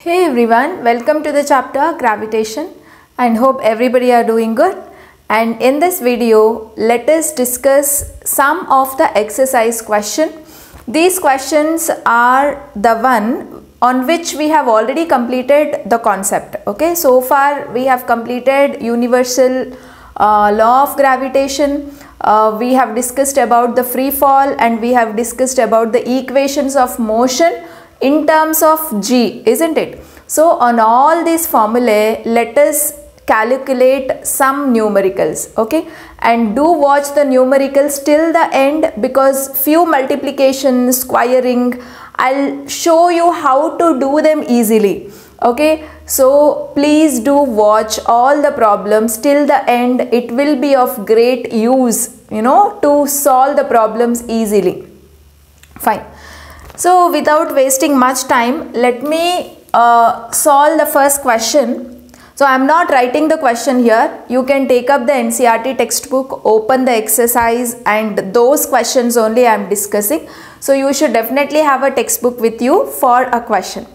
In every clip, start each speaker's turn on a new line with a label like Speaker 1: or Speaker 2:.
Speaker 1: Hey everyone, welcome to the chapter Gravitation and hope everybody are doing good. And in this video, let us discuss some of the exercise question. These questions are the one on which we have already completed the concept. Okay, so far we have completed universal law of gravitation. We have discussed about the free fall and we have discussed about the equations of motion in terms of G, isn't it? So on all these formulae, let us calculate some numericals, okay? And do watch the numericals till the end because few multiplication, squaring, I'll show you how to do them easily, okay? So please do watch all the problems till the end. It will be of great use, to solve the problems easily. Fine. So without wasting much time, let me solve the first question. So I am not writing the question here. You can take up the NCERT textbook, open the exercise, and those questions only I am discussing. So you should definitely have a textbook with you for a question.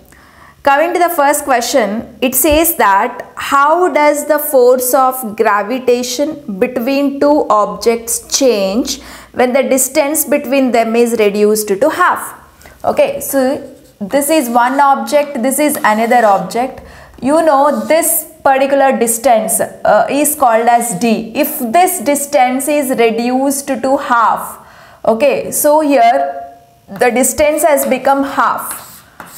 Speaker 1: Coming to the first question, it says that how does the force of gravitation between two objects change when the distance between them is reduced to half? Okay, so this is one object, this is another object. You know this particular distance is called as d. If this distance is reduced to half, okay, so here the distance has become half.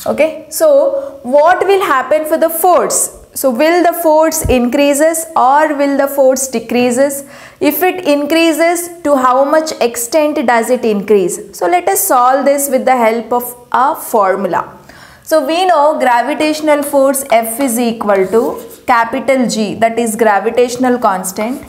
Speaker 1: Okay, so what will happen for the force? So will the force increases or will the force decreases? If it increases, to how much extent does it increase? So let us solve this with the help of a formula. So we know gravitational force F is equal to capital G, that is gravitational constant,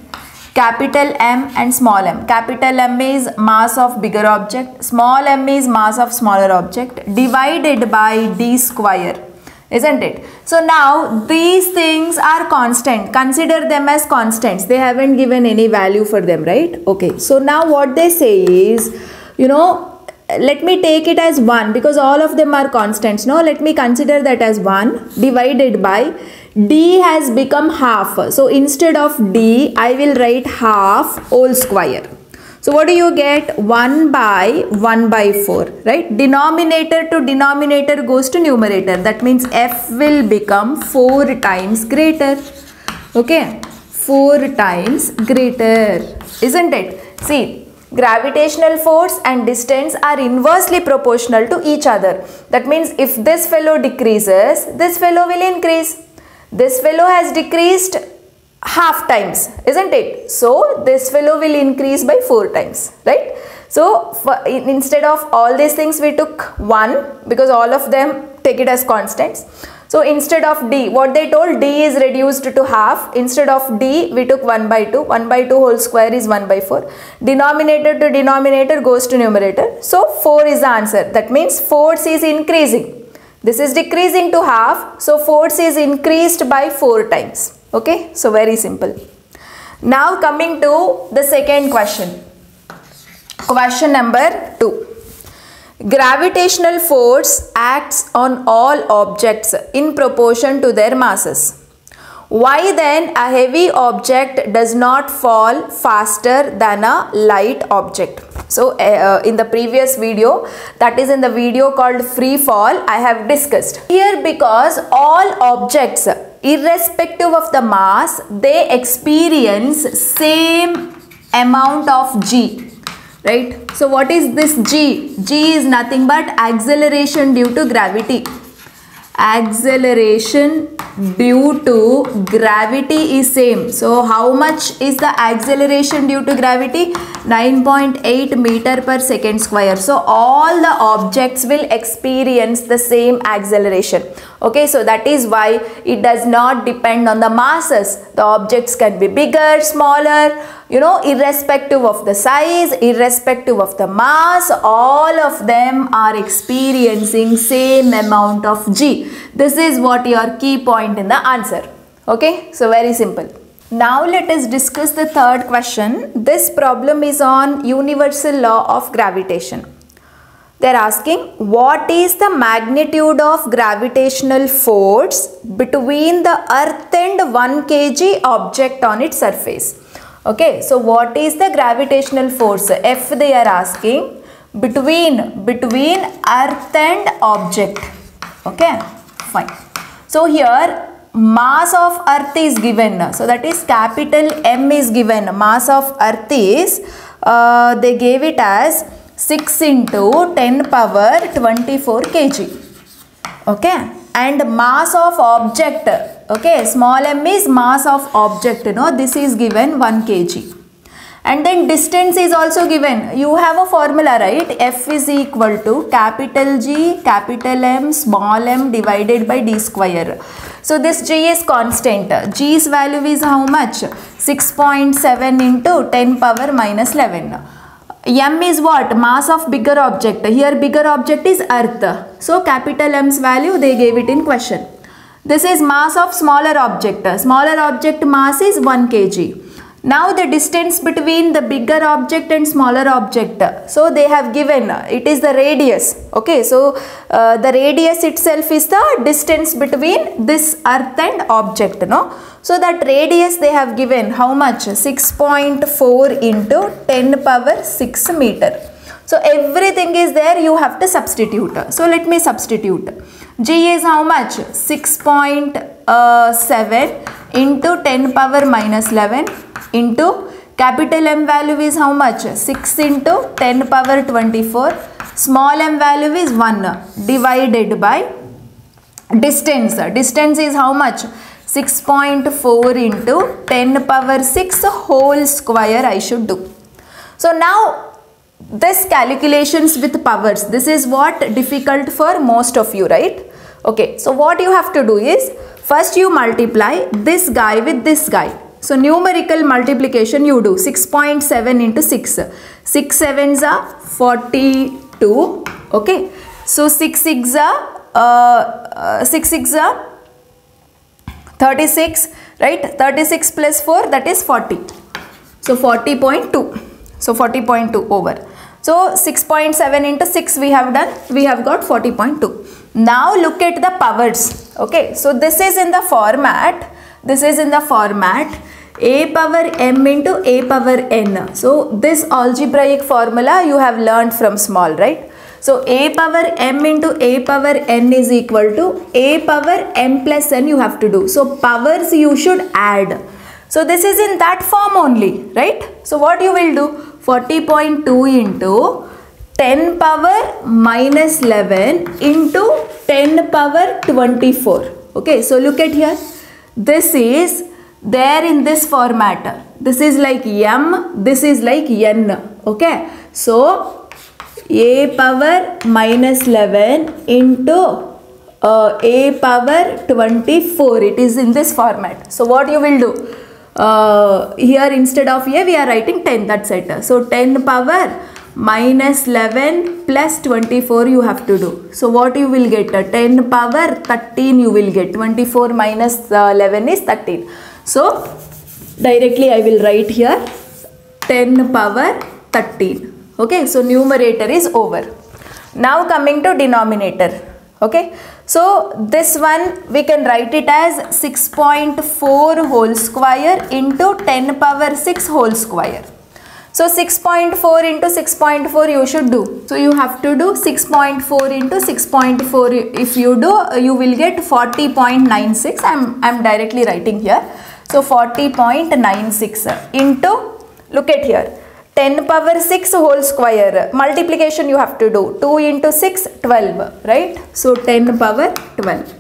Speaker 1: capital M and small m. Capital M is mass of bigger object, small m is mass of smaller object, divided by d square, isn't it? So now these things are constant. Consider them as constants. They haven't given any value for them, right? Okay, so now what they say is, let me take it as 1 because all of them are constants. No, let me consider that as 1 divided by d has become half. So instead of d, I will write half whole square. So what do you get? 1 by 1 by 4, right? Denominator to denominator goes to numerator. That means F will become 4 times greater. Okay, 4 times greater, isn't it? See, gravitational force and distance are inversely proportional to each other. That means if this fellow decreases, this fellow will increase. This fellow has decreased half times, isn't it? So this fellow will increase by 4 times, right? So instead of all these things we took 1 because all of them take it as constants. So instead of d, what they told, d is reduced to half. Instead of d, we took 1 by 2. 1 by 2 whole square is 1 by 4. Denominator to denominator goes to numerator. So 4 is the answer. That means force is increasing. This is decreasing to half. So force is increased by 4 times. Okay, so very simple. Now coming to the second question. Question number 2. Gravitational force acts on all objects in proportion to their masses. Why then a heavy object does not fall faster than a light object? So in the previous video, that is in the video called free fall, I have discussed. Here because all objects, irrespective of the mass, they experience same amount of g. Right? So what is this g? G is nothing but acceleration due to gravity. Acceleration due to gravity is same. So how much is the acceleration due to gravity? 9.8 meter per second square. So all the objects will experience the same acceleration. Okay, so that is why it does not depend on the masses. The objects can be bigger, smaller, irrespective of the size, irrespective of the mass, all of them are experiencing same amount of g. This is what your key point in the answer. Okay, so very simple. Now let us discuss the third question. This problem is on universal law of gravitation. they are asking what is the magnitude of gravitational force between the earth and 1 kg object on its surface. Okay, so what is the gravitational force? F they are asking between earth and object. Okay, fine. So here mass of earth is given, so that is capital M is given. Mass of earth is they gave it as 6 into 10 power 24 kg. Okay, and mass of object, okay, small m is mass of object, this is given 1 kg. And then distance is also given. You have a formula, right? F is equal to capital G, capital M, small m divided by d square. So this G is constant. G's value is how much? 6.7 into 10 power minus 11. M is what? Mass of bigger object. Here bigger object is earth. So capital M's value they gave it in question. This is mass of smaller object. Smaller object mass is 1 kg. Now the distance between the bigger object and smaller object. So they have given it is the radius. Okay, so the radius itself is the distance between this earth and object. No? So that radius they have given how much? 6.4 into 10 power 6 meter. So everything is there, you have to substitute. So let me substitute. G is how much? 6.7 into 10 power minus 11 into capital M value is how much? 6 into 10 power 24. Small m value is 1 divided by distance. Distance is how much? 6.4 into 10 power 6 whole square I should do. So now this calculations with powers, this is what difficult for most of you, right? Okay, so what you have to do is first you multiply this guy with this guy. So numerical multiplication you do 6.7 into 6. 6 sevens are 42. Okay, so 6 6 are 36, right? 36 plus 4, that is 40. So 40.2. So 40.2 over. So 6.7 into 6 we have done. We have got 40.2. Now look at the powers. Okay, so this is in the format. This is in the format a power m into a power n. So this algebraic formula you have learned from small, right? So a power m into a power n is equal to a power m plus n you have to do. So powers you should add. So this is in that form only, right? So what you will do? 40.2 into 10 power minus 11 into 10 power 24. Okay, so look at here. This is there in this format. This is like m, this is like n. Okay, so a power minus 11 into a power 24. It is in this format. So what you will do? Here instead of a we are writing 10, that's it. So 10 power minus 11 plus 24 you have to do. So what you will get? 10 power 13 you will get. 24 minus 11 is 13. So directly I will write here 10 power 13. Okay, so numerator is over. Now coming to denominator. Okay, so this one we can write it as 6.4 whole square into 10 power 6 whole square. So 6.4 into 6.4 you should do. So you have to do 6.4 into 6.4. If you do, you will get 40.96. I'm directly writing here. So 40.96 into, look at here, 10 power 6 whole square. Multiplication you have to do. 2 into 6, 12, right? So 10 power 12.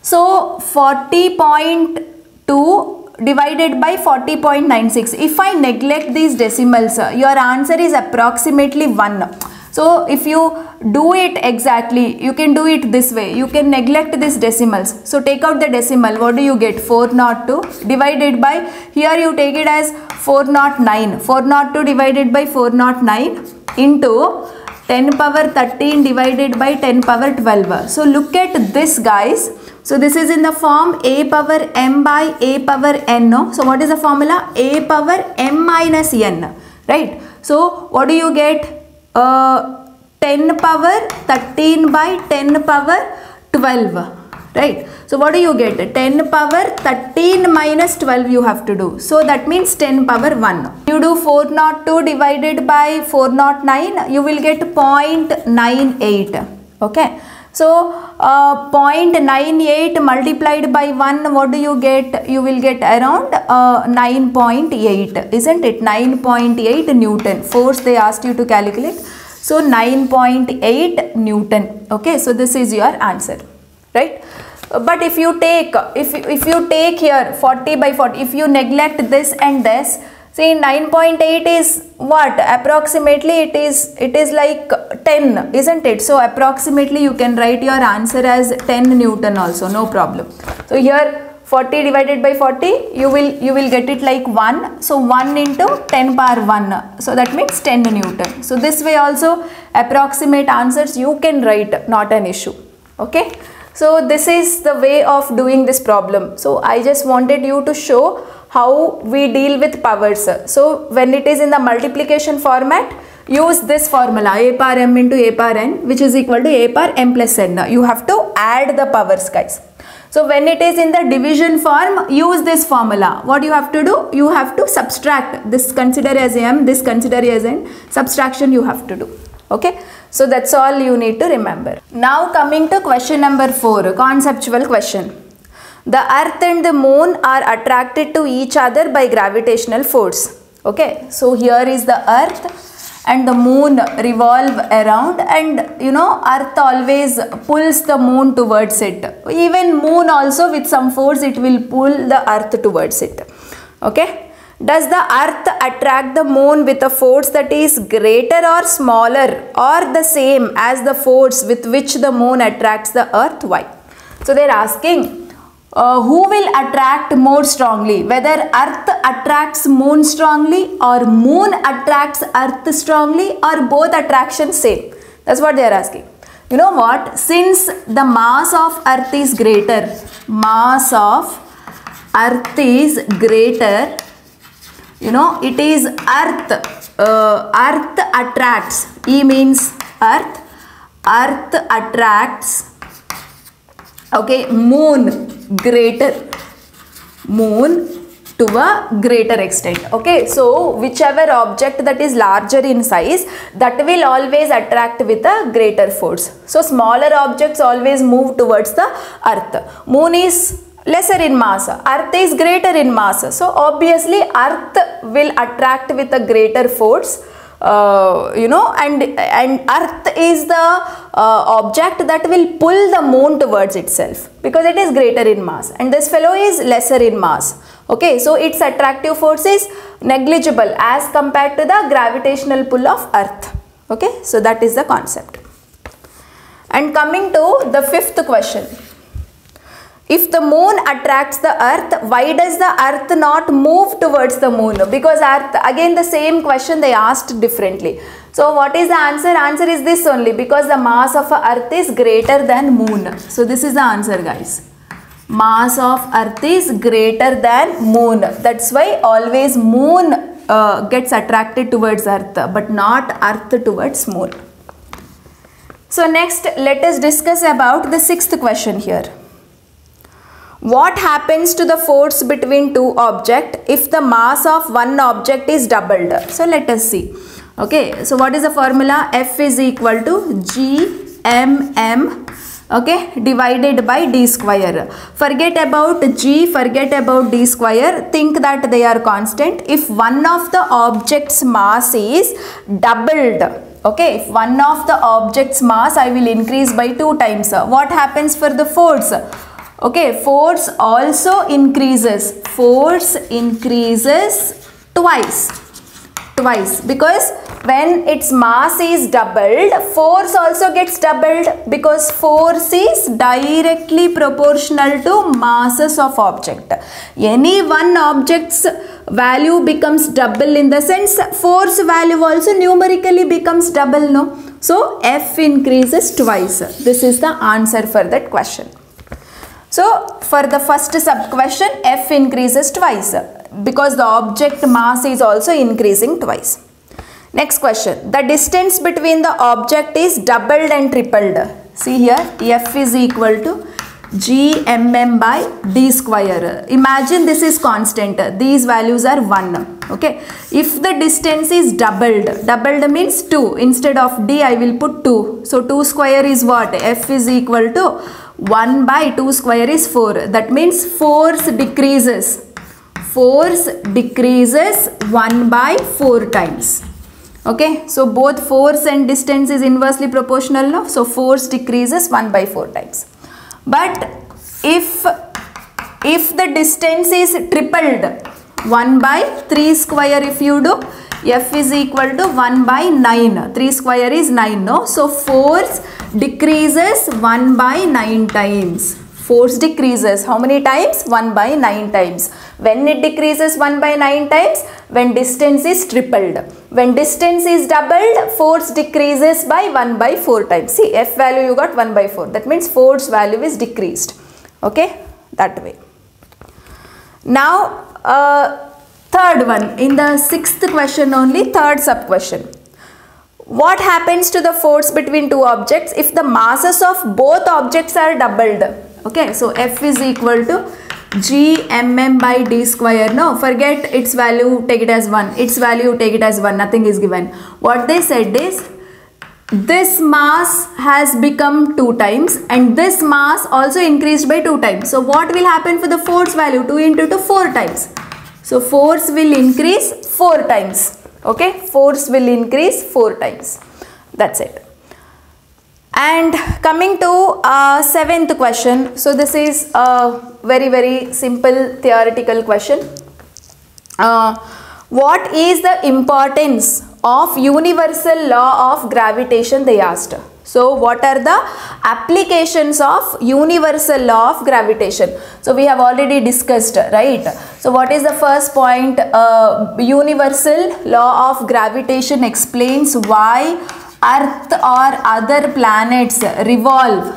Speaker 1: So 40.2 divided by 40.96. If I neglect these decimals, your answer is approximately 1. So if you do it exactly, you can do it this way. You can neglect these decimals. So take out the decimal. What do you get? 402 divided by, here you take it as 409. 402 divided by 409 into 10 power 13 divided by 10 power 12. So look at this, guys. So this is in the form a power m by a power n. No? So what is the formula? A power m minus n, right? So what do you get? 10 10 power 13 by 10 power 12, right? So what do you get? 10 power 13 minus 12 you have to do. So that means 10 power 1. You do 402 divided by 409, you will get 0.98. Okay. So 0.98 multiplied by 1, what do you get? You will get around 9.8, isn't it? 9.8 Newton. Force they asked you to calculate. So 9.8 Newton. Okay, so this is your answer, right? But if you take here 40 by 40, if you neglect this and this, see 9.8 is what? Approximately it is like 10, isn't it? So approximately you can write your answer as 10 Newton also, no problem. So here 40 divided by 40, you will get it like 1. So 1 into 10 power 1. So that means 10 Newton. So this way also approximate answers you can write, not an issue. Okay. So this is the way of doing this problem. So I just wanted you to show how we deal with powers. So when it is in the multiplication format, use this formula, a power m into a power n, which is equal to a power m plus n. You have to add the powers, guys. So when it is in the division form, use this formula. What you have to do? You have to subtract. This consider as m, this consider as n. Subtraction you have to do. Okay. So that's all you need to remember. Now coming to question number 4, conceptual question. The earth and the moon are attracted to each other by gravitational force. Okay. So here is the earth and the moon revolve around, and earth always pulls the moon towards it. Even moon also with some force it will pull the earth towards it. Okay. Does the earth attract the moon with a force that is greater or smaller or the same as the force with which the moon attracts the earth? Why? So they are asking who will attract more strongly, whether earth attracts moon strongly or moon attracts earth strongly or both attractions same. That's what they are asking. You know what? Since the mass of earth is greater, it is earth attracts, E means earth attracts, okay, moon to a greater extent. Okay, so whichever object that is larger in size, that will always attract with a greater force. So smaller objects always move towards the earth. Moon is lesser in mass, earth is greater in mass, so obviously earth will attract with a greater force, and earth is the object that will pull the moon towards itself because it is greater in mass, and this fellow is lesser in mass. Okay, so its attractive force is negligible as compared to the gravitational pull of earth. Okay, so that is the concept. And coming to the 5th question. If the moon attracts the earth, why does the earth not move towards the moon? Because earth, again the same question they asked differently. So what is the answer? Answer is this only, because the mass of earth is greater than moon. So this is the answer, guys. Mass of earth is greater than moon. That's why always moon gets attracted towards earth, but not earth towards moon. So next let us discuss about the 6th question here. What happens to the force between two objects if the mass of one object is doubled? So let us see. Okay, so what is the formula? F is equal to GMM, okay, divided by D square. Forget about G, forget about D square, think that they are constant. If one of the object's mass is doubled, okay, if one of the object's mass I will increase by 2 times, what happens for the force? Okay, force also increases. Force increases twice, because when its mass is doubled, force also gets doubled, because force is directly proportional to masses of object. Any one object's value becomes double, in the sense force value also numerically becomes double, no? So F increases twice. This is the answer for that question. So for the first sub question, F increases twice because the object mass is also increasing twice. Next question. The distance between the object is doubled and tripled. See here, F is equal to G/mm by d square. Imagine this is constant. These values are 1. Okay. If the distance is doubled means 2. Instead of d, I will put 2. So 2 square is what? F is equal to 1 by 2 square is 4. That means force decreases. Force decreases 1 by 4 times. Okay. So both force and distance is inversely proportional now. So force decreases 1 by 4 times. But if the distance is tripled, 1 by 3 square if you do, F is equal to 1 by 9. 3 square is 9, no? So force decreases 1 by 9 times. Force decreases how many times? 1 by 9 times. When it decreases 1 by 9 times? When distance is tripled. When distance is doubled, force decreases by 1 by 4 times. See, F value you got 1 by 4. That means force value is decreased. Okay, that way. Now, third one, in the 6th question only, third sub question. What happens to the force between two objects if the masses of both objects are doubled? Okay, so F is equal to G/mm by d square. No, forget its value, take it as 1. Its value, take it as 1. Nothing is given. What they said is, this mass has become 2 times and this mass also increased by 2 times. So what will happen for the force value? 2 into 2, 4 times. So force will increase 4 times. Okay, force will increase 4 times. That's it. And coming to 7th question. So this is a very simple theoretical question. What is the importance of universal law of gravitation, they asked. So what are the applications of universal law of gravitation? So we have already discussed, right? So what is the first point? Universal law of gravitation explains why Earth or other planets revolve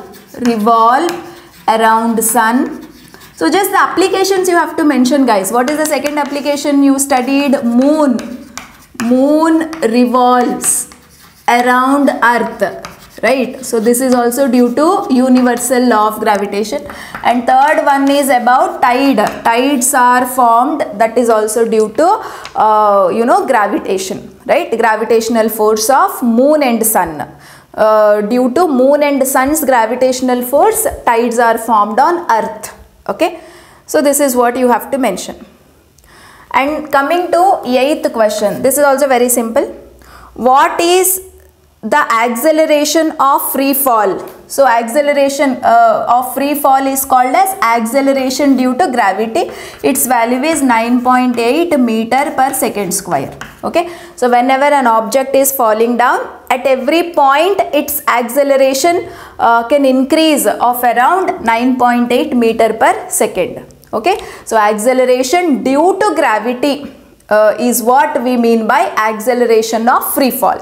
Speaker 1: around sun. So just the applications you have to mention, guys. What is the second application you studied? Moon revolves around Earth, right? So this is also due to universal law of gravitation. And third one is about tide. Tides are formed, that is also due to gravitation, right? Gravitational force of moon and sun. Due to moon and sun's gravitational force, tides are formed on Earth. Okay, so this is what you have to mention. And coming to 8th question, this is also very simple. What is the acceleration of free fall? So acceleration of free fall is called as acceleration due to gravity. Its value is 9.8 meter per second square. Okay, so whenever an object is falling down, at every point its acceleration can increase of around 9.8 meter per second. Okay, so acceleration due to gravity is what we mean by acceleration of free fall.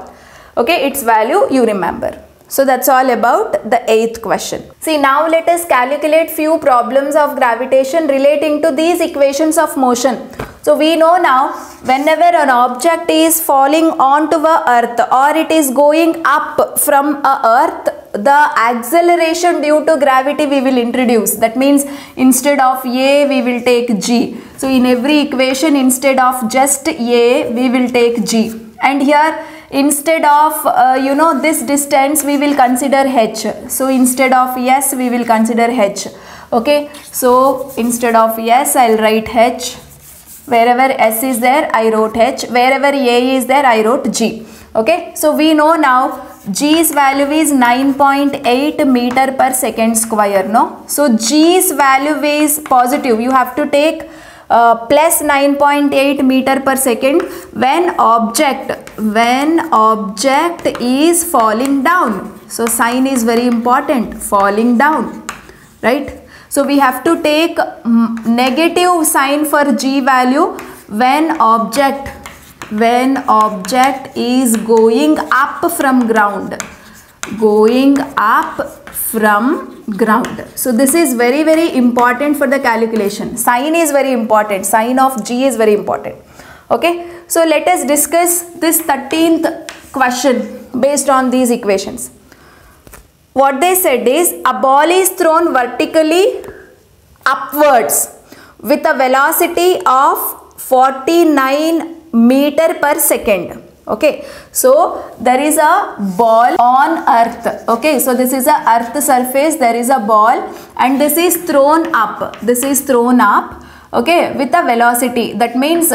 Speaker 1: Okay, its value you remember. So that's all about the 8th question. See, now let us calculate few problems of gravitation relating to these equations of motion. So we know now, whenever an object is falling onto a earth or it is going up from a earth, the acceleration due to gravity we will introduce. That means instead of A we will take G. So in every equation, instead of just A we will take G. And here instead of this distance we will consider H. So instead of S we will consider H. Okay, so instead of S I'll write H. Wherever S is there I wrote H. Wherever A is there I wrote G. Okay, so we know now G's value is 9.8 meter per second square, no? So G's value is positive. You have to take plus 9.8 meter per second when object is falling down. So sign is very important, falling down, right? So we have to take negative sign for G value when object is going up from ground. So this is very important for the calculation. Sign is very important. Sign of G is very important. Okay, so let us discuss this 13th question based on these equations. What they said is a ball is thrown vertically upwards with a velocity of 49 meter per second. Okay, so there is a ball on earth. Okay, so this is a earth surface, there is a ball and this is thrown up. This is thrown up, okay, with a velocity. That means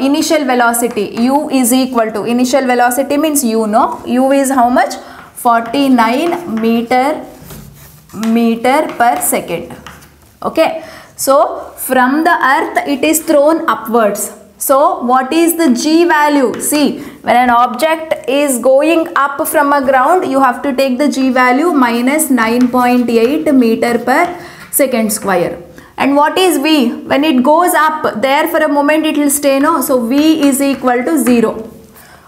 Speaker 1: initial velocity u is equal to, initial velocity means u, no? U is how much? 49 meter per second. Okay, so from the earth it is thrown upwards. So what is the g value? See, when an object is going up from a ground, you have to take the g value minus 9.8 meter per second square. And what is v? When it goes up, there for a moment it will stay, no? So v is equal to 0.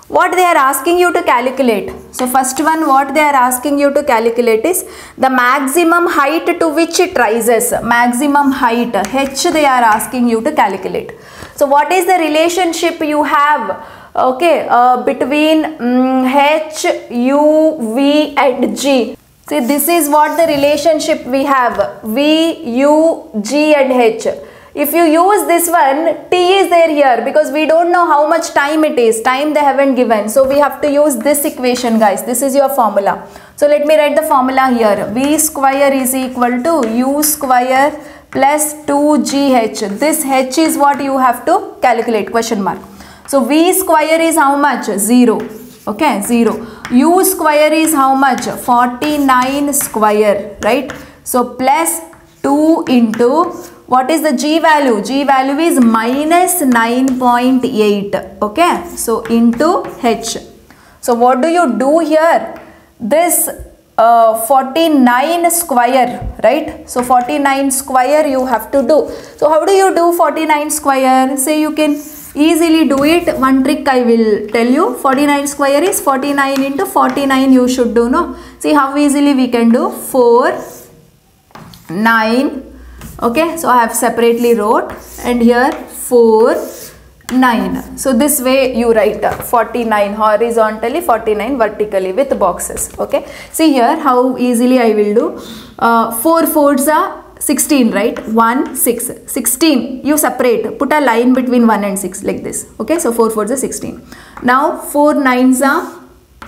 Speaker 1: What they are asking you to calculate? So first one, what they are asking you to calculate is the maximum height to which it rises. Maximum height, h, they are asking you to calculate. So what is the relationship you have, okay, between h, u, v and g? See, this is what the relationship we have, v, u, g and h. If you use this one, t is there here because we don't know how much time it is. Time they haven't given. So we have to use this equation, guys. This is your formula. So let me write the formula here. V square is equal to u square plus 2gh. This h is what you have to calculate, question mark. So v square is how much? 0. Okay, 0. U square is how much? 49 square, right? So plus 2 into, what is the g value? G value is minus 9.8. Okay, so into h. So what do you do here? This 49 square, right? So 49 square you have to do. So how do you do 49 square? Say you can easily do it. One trick I will tell you. 49 square is 49 into 49 you should do, no? See how easily we can do. 4, 9. Okay, so I have separately wrote and here 4, 9. So this way you write 49 horizontally, 49 vertically with boxes. Okay, see here how easily I will do. 4 fours are 16, right? 1, 6. 16 you separate, put a line between 1 and 6 like this. Okay, so 4 fours are 16. Now 4 nines are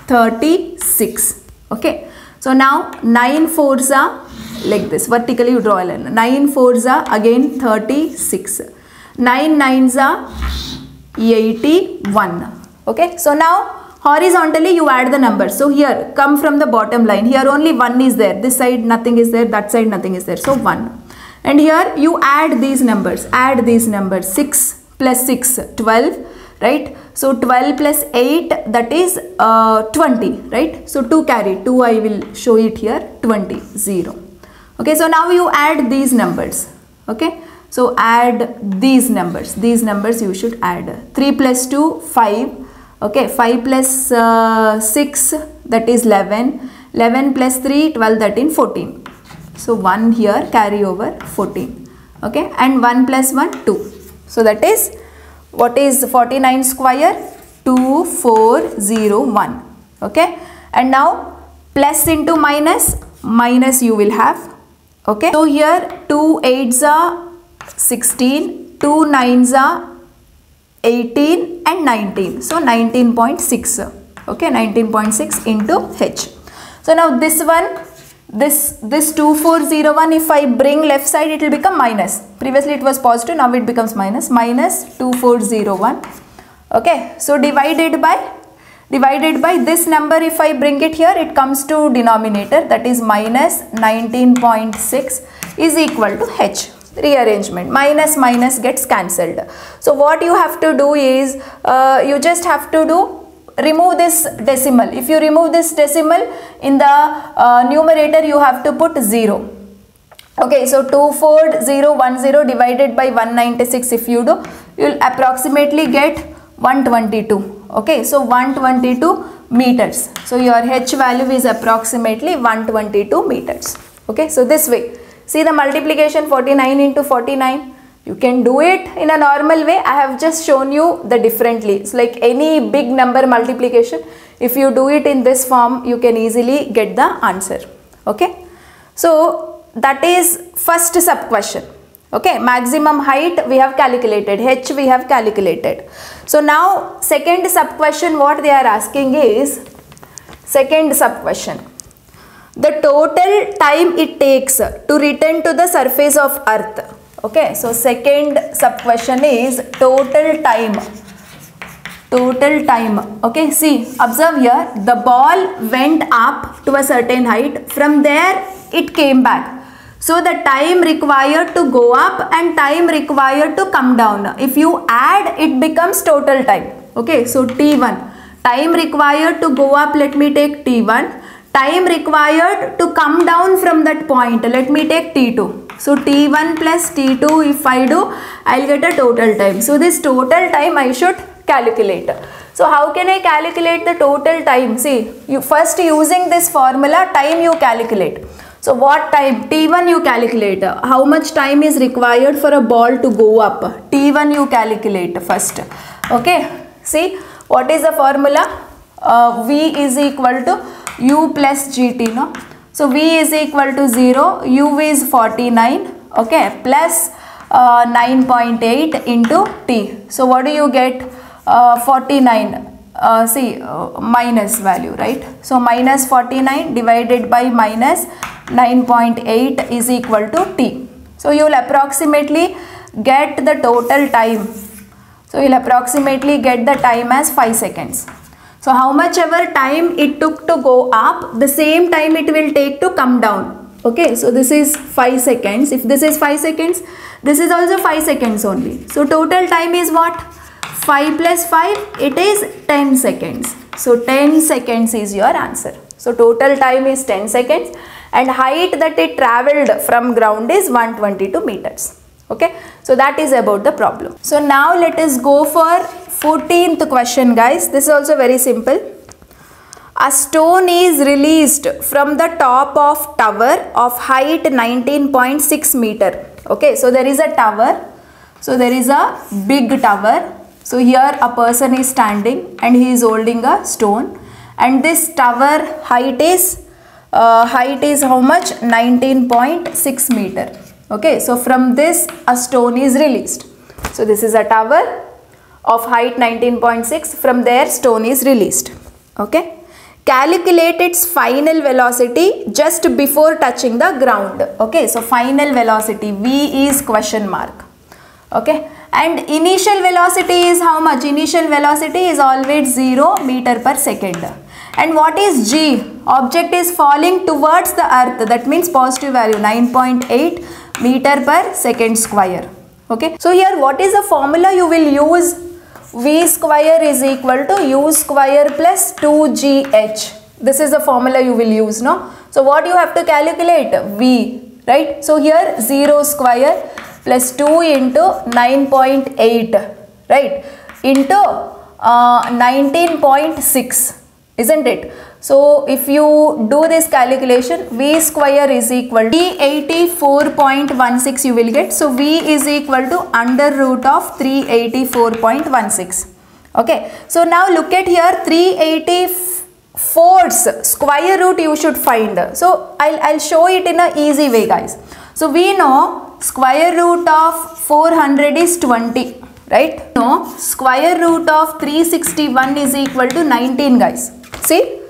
Speaker 1: 36. Okay, so now 9 fours are like this, vertically you draw a line. 9 fours are again 36. 9 nines are 81. Okay, so now horizontally you add the numbers. So here come from the bottom line. Here only 1 is there. This side nothing is there. That side nothing is there. So 1. And here you add these numbers. Add these numbers. 6 plus 6, 12. Right? So 12 plus 8, that is 20. Right? So 2 carry. 2 I will show it here. 20. 0. Okay, so now you add these numbers. Okay, so add these numbers. These numbers you should add. 3 plus 2, 5. Okay, 5 plus 6, that is 11. 11 plus 3, 12, 13, 14. So 1 here, carry over 14. Okay, and 1 plus 1, 2. So that is, what is 49 square? 2401. Okay, and now plus into minus, minus you will have. Okay, so here 2 8s are 16, 2 9s are 18 and 19. So 19.6. Okay, 19.6 into h. So now this one, this 2401, if I bring left side it will become minus. Previously it was positive, now it becomes minus. Minus 2401. Okay, so divided by this number, if I bring it here, it comes to denominator, that is minus 19.6 is equal to h. Rearrangement, minus minus gets cancelled. So what you have to do is, you just have to remove this decimal. If you remove this decimal, in the numerator you have to put 0. Okay, so 24010 divided by 196, if you do, you will approximately get 122. Okay, so 122 meters. So your h value is approximately 122 meters. Okay, so this way. See the multiplication, 49 into 49. You can do it in a normal way. I have just shown you the differently. It's like any big number multiplication. If you do it in this form, you can easily get the answer. Okay. So that is first sub question. Okay. Maximum height we have calculated. H we have calculated. So now second sub question, what they are asking is, second sub question, the total time it takes to return to the surface of earth. Okay, so second sub question is total time. Total time. Okay, see, observe here, the ball went up to a certain height. From there, it came back. So the time required to go up and time required to come down, if you add, it becomes total time. Okay, so T1. Time required to go up, let me take T1. Time required to come down from that point, let me take T2. So T1 plus T2, if I do, I'll get a total time. So this total time I should calculate. So how can I calculate the total time? See, you first using this formula, time you calculate. So what time? T1 you calculate. How much time is required for a ball to go up? T1 you calculate first. Okay. See, what is the formula? V is equal to U plus GT, no? So V is equal to 0, U is 49, okay, plus 9.8 into T. So what do you get? 49, minus value, right? So minus 49 divided by minus 9.8 is equal to T. So you will approximately get the total time. So you will approximately get the time as 5 seconds. So how much ever time it took to go up, the same time it will take to come down. Okay, so this is 5 seconds. If this is 5 seconds, this is also 5 seconds only. So total time is what? 5 plus 5, it is 10 seconds. So 10 seconds is your answer. So total time is 10 seconds and height that it travelled from ground is 122 meters. Okay, so that is about the problem. So now let us go for 14th question, guys. This is also very simple. A stone is released from the top of tower of height 19.6 meter. Okay, so there is a tower. So there is a big tower. So here a person is standing and he is holding a stone. And this tower height is how much? 19.6 meter. Okay, so from this a stone is released. So this is a tower of height 19.6. From there stone is released. Okay. Calculate its final velocity just before touching the ground. Okay, so final velocity V is question mark. Okay, and initial velocity is how much? Initial velocity is always 0 meter per second. And what is G? Object is falling towards the earth. That means positive value 9.8 meter per second square. Okay, so here what is the formula you will use? V square is equal to U square plus 2GH. This is the formula you will use, no? So what you have to calculate? V, right? So here 0 square plus 2 into 9.8, right? Into 19.6, isn't it? So if you do this calculation, V square is equal to 384.16 you will get. So V is equal to under root of 384.16. Okay. So now look at here, 384's square root you should find. So I'll show it in a easy way, guys. So we know square root of 400 is 20, right? No, square root of 361 is equal to 19, guys. See?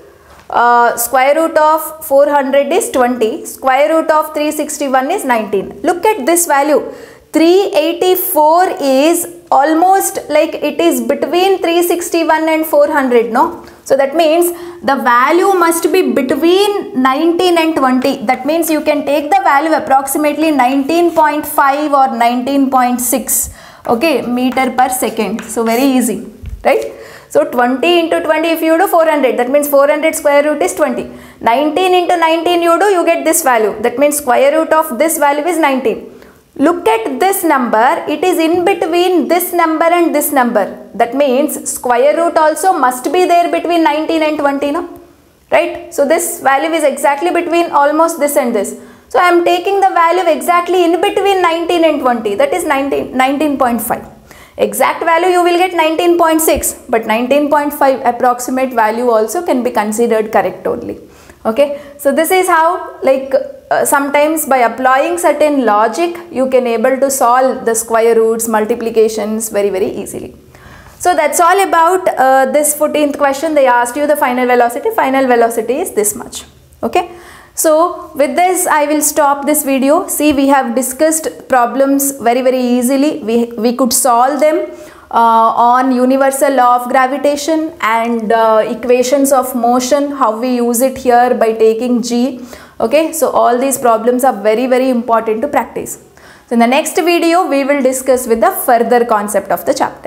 Speaker 1: Square root of 400 is 20, square root of 361 is 19. Look at this value. 384 is almost like it is between 361 and 400, no? So that means the value must be between 19 and 20. That means you can take the value approximately 19.5 or 19.6, okay, meter per second. So very easy, right? So 20 into 20 if you do 400, that means 400 square root is 20. 19 into 19 you do, you get this value. That means square root of this value is 19. Look at this number, it is in between this number and this number. That means square root also must be there between 19 and 20, no? Right? So this value is exactly between almost this and this. So I am taking the value exactly in between 19 and 20, that is 19.5. Exact value you will get 19.6, but 19.5 approximate value also can be considered correct only. Okay, so this is how, like, sometimes by applying certain logic you can able to solve the square roots, multiplications very easily. So that's all about this 14th question. They asked you the final velocity. Final velocity is this much. Okay, so with this I will stop this video. See, we have discussed problems very easily. We could solve them on universal law of gravitation and equations of motion, how we use it here by taking G. Okay, so all these problems are very important to practice. So in the next video we will discuss with the further concept of the chapter.